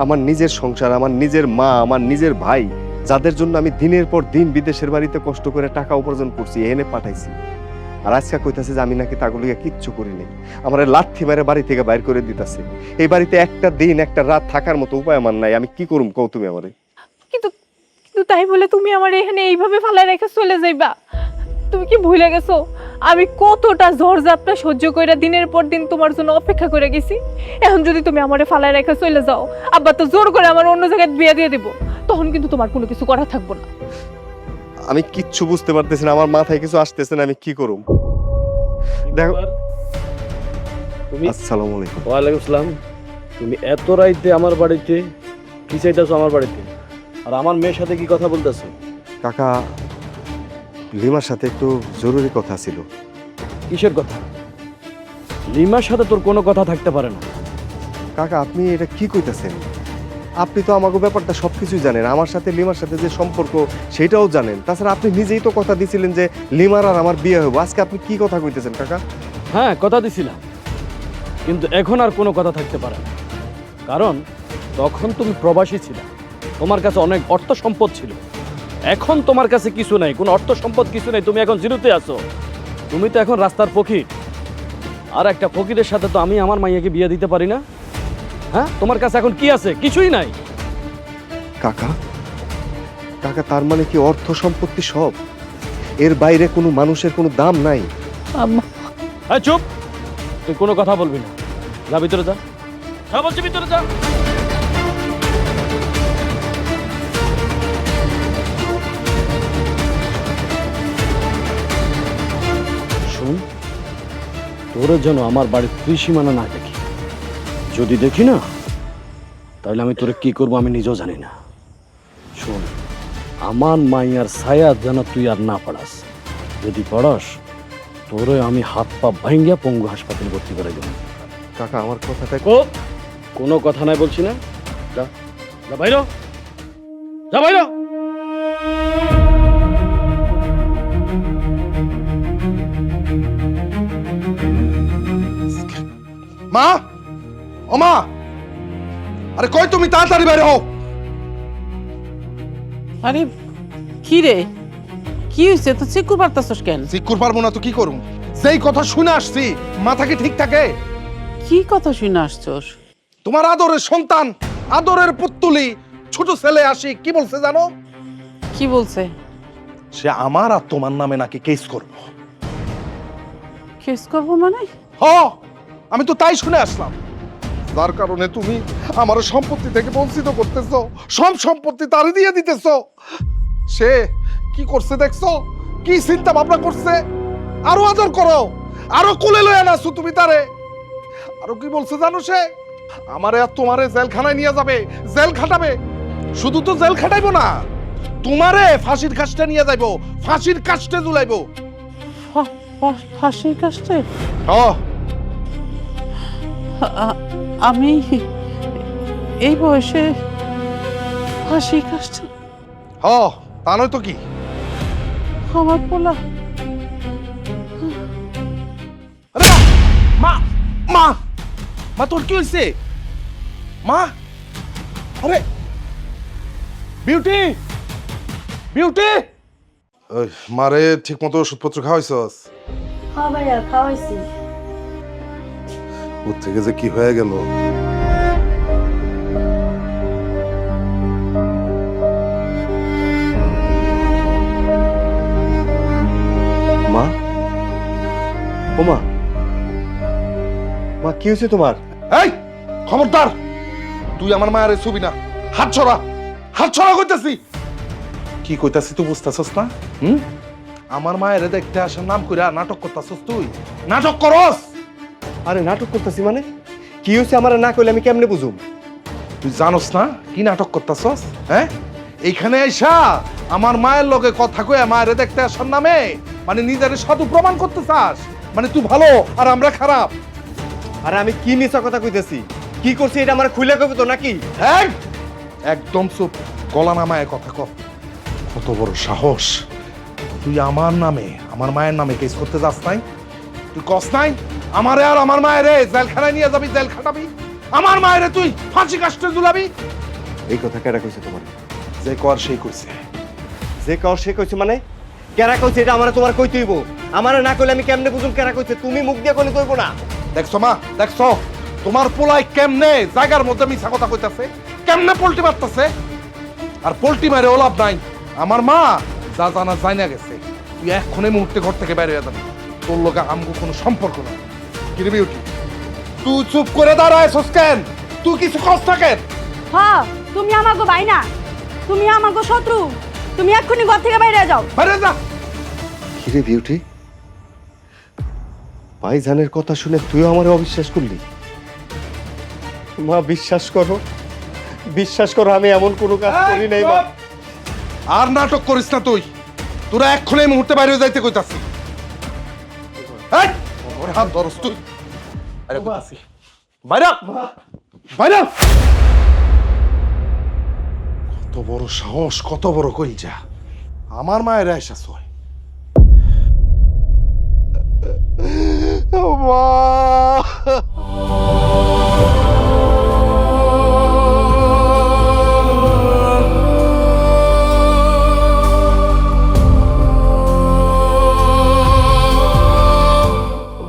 আমার নিজের সংসার, আমার নিজের মা, আমার নিজের ভাই, যাদের জন্য আমি দিনের পর দিন বিদেশের বাড়িতে কষ্ট করে টাকা উপার্জন করছি, এনে পাঠাইছি, আর আজকে কইতাছে যে আমি নাকি তাগুলিকে কিচ্ছু করিনি। আমার লাথি মেরে বাড়ি থেকে বাইর করে দিতেছে। এই বাড়িতে একটা দিন একটা রাত থাকার মতো উপায় আমার নাই। আমি কি করুম কও তুমি আমারে? কিন্তু কিন্তু তাই বলে তুমি আমার এখানে এইভাবে ফালাই রেখে চলে যাইবা? তুমি কি ভুলে গেছো আমি কতটা ঝড়-ঝাপটা সহ্য করে দিনের পর দিন তোমার জন্য অপেক্ষা করে গেছি? এখন যদি তুমি আমারে ফালাই রেখে চলে যাও, আব্বা তো জোর করে আমার অন্য জায়গায় বিয়ে দিয়ে দেব, তখন কিন্তু তোমার কোনো কিছু করা থাকবো না। আমি কিচ্ছু বুঝতে পারতেছি না, আমার মাথায় কিছু আসতেছে না, আমি কি করুম? দেখো, তুমি আসসালামু আলাইকুম। ওয়ালাইকুম আসসালাম। তুমি এত রাইতে আমার বাড়িতে কি চাইতেছো? আমার বাড়িতে আর আমার মেয়ের সাথে কি কথা বলতেছো? কাকা, লিমার সাথে একটু জরুরি কথা ছিল। কিসের কথা? লিমার সাথে তোর কোনো কথা থাকতে পারে না। কাকা, আপনি এটা কি কইতাছেন? আপনি তো আমাকে ব্যাপারটা সবকিছুই জানেন, আমার সাথে লিমার সাথে যে সম্পর্ক সেটাও জানেন। তাছাড়া আপনি নিজেই তো কথা দিয়েছিলেন যে লিমার আর আমার বিয়ে হবে। আজকে আপনি কি কথা কইতেছেন কাকা? হ্যাঁ, কথা দিছিলাম, কিন্তু এখন আর কোনো কথা থাকতে পারে না। কারণ তখন তুমি প্রবাসী ছিলে, তোমার কাছে অনেক অর্থ সম্পদ ছিল। এখন তোমার কাছে কিছু নাই, কোনো অর্থ সম্পদ কিছু নেই, তুমি এখন জিরোতে আছো। তুমি তো এখন রাস্তার ফকির, আর একটা ফকিরের সাথে তো আমি আমার মাইয়াকে বিয়ে দিতে পারি না। হ্যাঁ, তোমার কাছে এখন কি আছে? কিছুই নাই। কাকা, কাকা, তার মানে কি অর্থ সম্পত্তি সব? এর বাইরে কোনো মানুষের কোনো দাম নাই? আম্মা, হ্যাঁ, চুপ, তুই কোনো কথা বলবি না, যা ভিতরে যা। যা বলছি ভিতরে যা। শোন, তোরে যেন আমার বাড়ির ত্রিসীমানা না দেখি। যদি দেখি না, তাহলে আমি তোরে কি করবো আমি নিজেও জানি না। শোন, আমার মাইয়ার ছায়া যেন তুই আর না পড়াস। যদি পড়াস, তোরে আমি হাত পা ভাঙ্গিয়া পঙ্গু হাসপাতালে ভর্তি করে দেবো। কাকা আমার কথাটা কোনো কথা নাই বলছি না। যা যা বাইর, যা বাইর। মা, ও মা, আরে কই তুমি, তাড়াতাড়ি বাইরে হও। আরে কি রে, কি হয়েছে? তো চিকুর পারতাছস কেন? চিকুর পারবো না তো কি করুম? যেই কথা শুনে আসছি, মাথা কি ঠিক থাকে? কি কথা শুনে আসছস? তোমার আদরের সন্তান, আদরের পুত্তুলি, ছোট ছেলে আসি কি বলছে জানো? কি বলছে? সে আমার আর তোমার নামে নাকি কেস করবো। কেস করবো মানে? হ, আমি তো তাই শুনে আসলাম। যার কারণে তুমি আমার সম্পত্তি থেকে বঞ্চিত করতেছো, সব সম্পত্তি তারে দিয়ে দিতেছো। সে কি করছে দেখছো? কি চিন্তা ভাবনা করছে? আরো আদর করো, আরো কোলে লয়ে নাছো তুমি তারে। আরো কি বলছে জানো সে? আমারে আর তোমারে জেলখানায় নিয়ে যাবে, জেল খাটাবে। শুধু তো জেল খাটাইবো না, তোমারে ফাঁসির কাস্টে নিয়ে যাইবো, ফাঁসির কাস্টে ঝুলাইবো। ফাঁসির কাছে? হ্যাঁ, আমি এই বয়সে ফাঁসির কাছে? হ্যাঁ, তা নয় তো কি। আমার পোলা। আরে মা, মা, মা তোর কি হয়েছে? মা, আরে বিউটি, বিউটি, ওই মারে ঠিক মতো ওষুধপত্র খাওয়াইছস? হ্যাঁ ভাইয়া, খাওয়াইছি। ওর থেকে যে কি হয়ে গেল। মা, ও মা, মা কি হয়েছে তোমার? এই খবরদার, তুই আমার মায়ের ছবি না, হাত ছড়া, হাত ছড়া কইতাছি। কি কইতাছি তুই বুঝতাছস না? আমার মায়ের দেখতে আসার নাম কইরা নাটক করতাছস তুই, নাটক করস। আরে নাটক করতেছি মানে? কি হয়েছে আমার না কইলে আমি কেমনে বুঝুম? তুই জানোস না কি নাটক করতাছস? হ্যাঁ, এইখানে আইসা আমার মায়ের লগে কথা কইয়া মায়ের দেখতে আসার নামে মানে নিজের সাধু প্রমাণ করতে চাস? মানে তুই ভালো আর আমরা খারাপ? আরে আমি কি মিছা কথা কইতেছি? কি করছি এটা আমার খুলে কইব তো নাকি? হ্যাঁ, একদম চুপ, গলা নামায় কথা কর। কত বড় সাহস, তুই আমার নামে, আমার মায়ের নামে কেস করতে যাস নাই? তুই কস নাই আমারে আর আমার মায়েরে জেলখানায় নিয়ে যাবি, জেল খাটাবি? আমার মায়েরে তুই ফাঁসি কাস্টে ঝুলাবি? এই কথা কেডা কইছে তোমার? যে কর সেই কইছে। যে কাও সে কইছে মানে? কেডা কইছে এটা আমারে তোমার কইতে হইব? আমারে না কইলে আমি কেমনে বুঝুম কেডা কইছে? তুমি মুখ দিয়ে কইলে কইব না? দেখছো মা, দেখছো তোমার পোলাই কেমনে জায়গার মধ্যে মিছা কথা কইতাছে, কেমনে পোল্টি মারতাছে। আর পোল্টি মারে ও লাভ নাই, আমার মা যা জানা যায় না গেছে। তুই এক্ষণে মুহূর্তে ঘর থেকে বাইরে হয়ে যাবি, তোর লোকে আমগো কোনো সম্পর্ক না। কি রে বিউটি, তুই চুপ করে দাঁড়ায়ছস কেন? তুই কিছু কস থাকেন? হ্যাঁ, তুমি আমাগো ভাই না, তুমি আমাগো শত্রু। তুমি এক্ষুনি ঘর থেকে বাইরে যাও। বাইরে যা। কি রে বিউটি, ভাইজানের কথা শুনে তুইও আমারে অবিশ্বাস করলি? মা বিশ্বাস করো, বিশ্বাস করো আমি এমন কোনো কাজ করি নাই মা। আর নাটক করিস না তুই, তোরা এক্ষণে এই মুহূর্তে বাইরে যাইতে কইতাছি। এই, ওর হাত ধরস তুই। আরে কইতাছি, বাইরে বাইরে। কত বড় সাহস, কত বড় কইজা, আমার মায়ের আইসাস হয়। মা,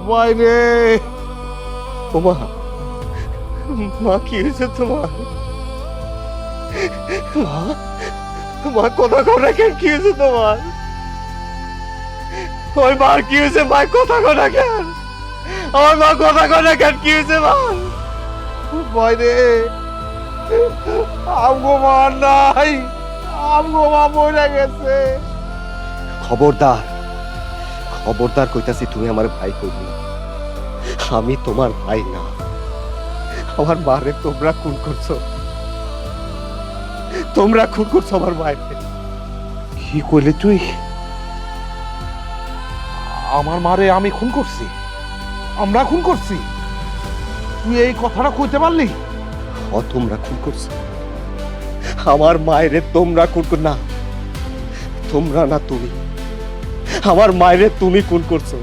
বাইরে। ও মা, মা কি হয়েছে তোমার? মা, মা কথা কও না কেন? কি হয়েছে তোমার? ওই মা কি হয়েছে? মা কথা কও না কেন? আমার মা কথা কও না কেন? কি হয়েছে মা? বাইরে আমগো মা নাই, আমগো মা মরে গেছে। খবরদার, খবরদার কইতাছি, তুমি আমার ভাই কইবি না। আমি তোমার ভাই না। আমার মারে তোমরা খুন করছো, তোমরা খুন করছো আমার ভাইকে। কি কইলি তুই? আমার মারে আমি খুন করছি? আমরা খুন করছি? তুই এই কথাটা কইতে পারলি? তোমরা খুন করছো আমার মায়েরে, তোমরা খুন কর না, তোমরা না, তুমি আমার মায়েরে তুমি খুন করছো।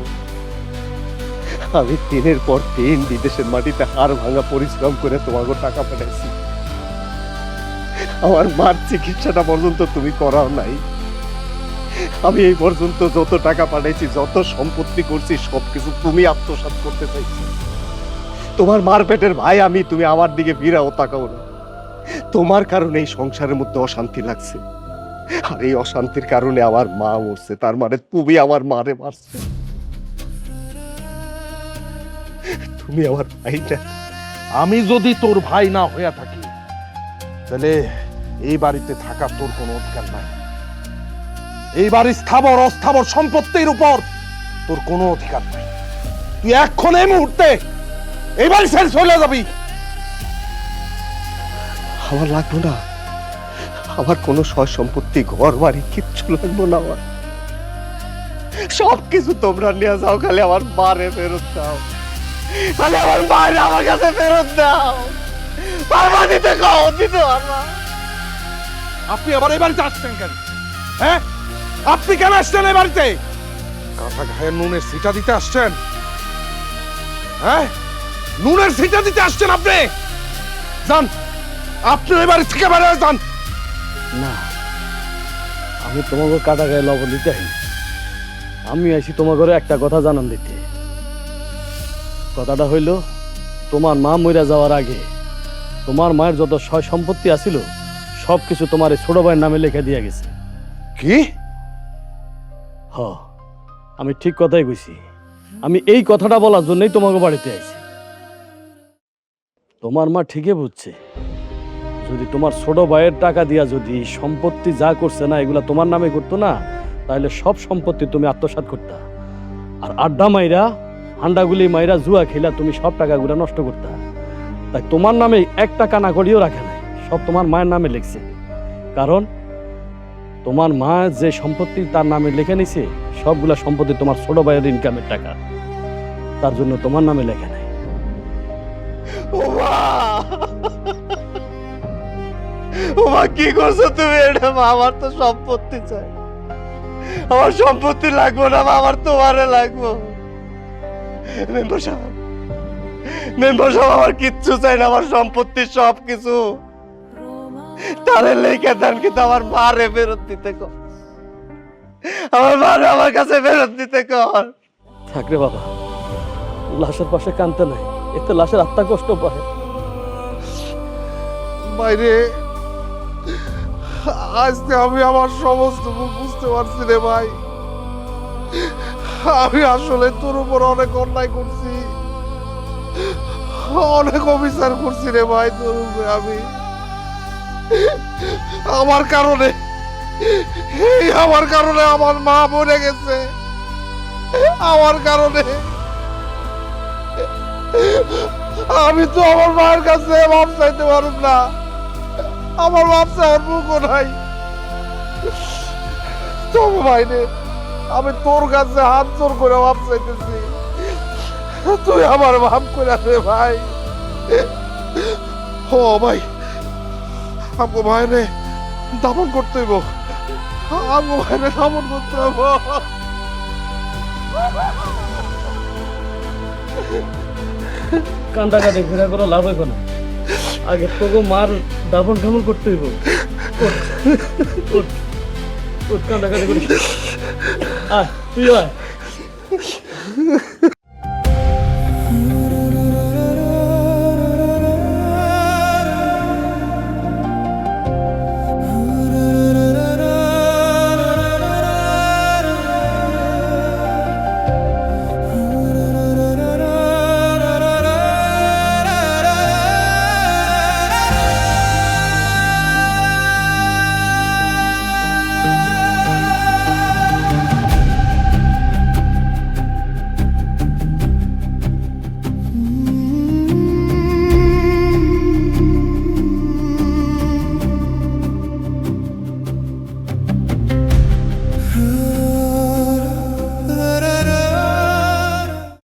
আমি দিনের পর দিন বিদেশের মাটিতে হাড় ভাঙা পরিশ্রম করে তোমাকে টাকা পাঠাইছি। আমার মার চিকিৎসাটা পর্যন্ত তুমি করাও নাই। আমি এই পর্যন্ত যত টাকা পাঠাইছি, যত সম্পত্তি করছি, সবকিছু তুমি আত্মসাৎ করতে চাইছি। তোমার মার পেটের ভাই আমি, তুমি আমার দিকে ফিরাও তাকাও না। তোমার কারণে এই সংসারের মধ্যে অশান্তি লাগছে, আর এই অশান্তির কারণে আমার মা মরছে। তার মানে তুমি আমার মারে মারছো। তুমি আমার ভাইটা। আমি যদি তোর ভাই না হইয়া থাকি, তাহলে এই বাড়িতে থাকার তোর কোনো অধিকার নাই। এই বাড়ির স্থাবর অস্থাবর সম্পত্তির উপর তোর কোনো অধিকার নাই। তুই এখন এই মুহূর্তে এই বাড়ি ছেড়ে চলে যাবি। আমার লাগবো না, আমার কোনো সয় সম্পত্তি, ঘর বাড়ি কিচ্ছু লাগবো না। আমার সবকিছু তোমরা নিয়ে যাও, খালি আমার মারে ফেরত দাও, খালি আমার মায়ের আমার কাছে ফেরত দাও। পারবা দিতে কও, দিতে পারবা। আপনি আবার এই বাড়িতে আসছেন কেন? হ্যাঁ, আপনি কেন আসছেন এই বাড়িতে? কাঁচা ঘায়ের নুনের সিটা দিতে আসছেন? হ্যাঁ, নুনের সিটা দিতে আসছেন আপনি? যান, আপনি এই বাড়ি থেকে বের হয়ে যান। না, আমি তোমাকে কাটা গায়ে লবণ দিতে আইনি। আমি আইছি তোমার ঘরে একটা কথা জানান দিতে। কথাটা হইল, তোমার মা মইরা যাওয়ার আগে তোমার মায়ের যত সয় সম্পত্তি আছিল সবকিছু তোমার এই ছোট ভাইয়ের নামে লিখে দিয়ে গেছে। কি? হ, আমি ঠিক কথাই কইছি। আমি এই কথাটা বলার জন্যই তোমাকে বাড়িতে আইছি। তোমার মা ঠিকই বুঝছে, যদি তোমার ছোট ভাইয়ের টাকা দিয়া যদি সম্পত্তি যা করছে না এগুলা তোমার নামে করতো না, তাহলে সব সম্পত্তি তুমি আত্মসাৎ করতা। আর আড্ডা মাইরা, হান্ডাগুলি মাইরা, জুয়া খেলা তুমি সব টাকাগুলা নষ্ট করতা। তাই তোমার নামে এক টাকা না করিও রাখে নাই, সব তোমার মায়ের নামে লিখছে। কারণ তোমার মা যে সম্পত্তি তার নামে লিখে নিছে, সবগুলা সম্পত্তি তোমার ছোট ভাইয়ের ইনকামের টাকা, তার জন্য তোমার নামে লেখে নাই। ও মা, ও মা, কি করছো তুমি এটা? মা, আমার তো সম্পত্তি চাই। আমার সম্পত্তি লাগবো না মা, আমার তোমারে লাগবো। মেম্বার সাহেব, মেম্বার সাহেব, আমার কিচ্ছু চাই না, আমার সম্পত্তি সব কিছু তারে লেখা দেন, কিন্তু আমার মারে ফেরত দিতে কর। আমার মারে আমার কাছে ফেরত দিতে কর। থাকরে বাবা, লাশের পাশে কানতে নাই, এতে লাশের আত্মা কষ্ট পায়। বাইরে আজকে আমি আমার সমস্ত ভুল বুঝতে পারছি রে ভাই। আমি আসলে তোর উপর অনেক অন্যায় করছি, অনেক অবিচার করছি রে ভাই তোর উপরে। আমি আমার কারণে আমার মা মরে গেছে, আমার কারণে। আমি তো আমার মায়ের কাছে মাপ চাইতে পারব না, আমার মাপ চাওয়ার মুখও নাই। তবে ভাইরে, আমি তোর কাছে হাত জোর করে মাপ চাইতেছি, তুই আমার মাপ করে দে ভাই। ও ভাই, আমগো ভাইরে দাফন করতে হইব, আমগো ভাইরে দাফন করতে হইব। কান্দা কাঁদে ঘুরে করে লাভ হইব না, আগে তোকে মার দাফন কামন করতে হইব। কান্দা কাঁদে করিস, আয় তুই আয়।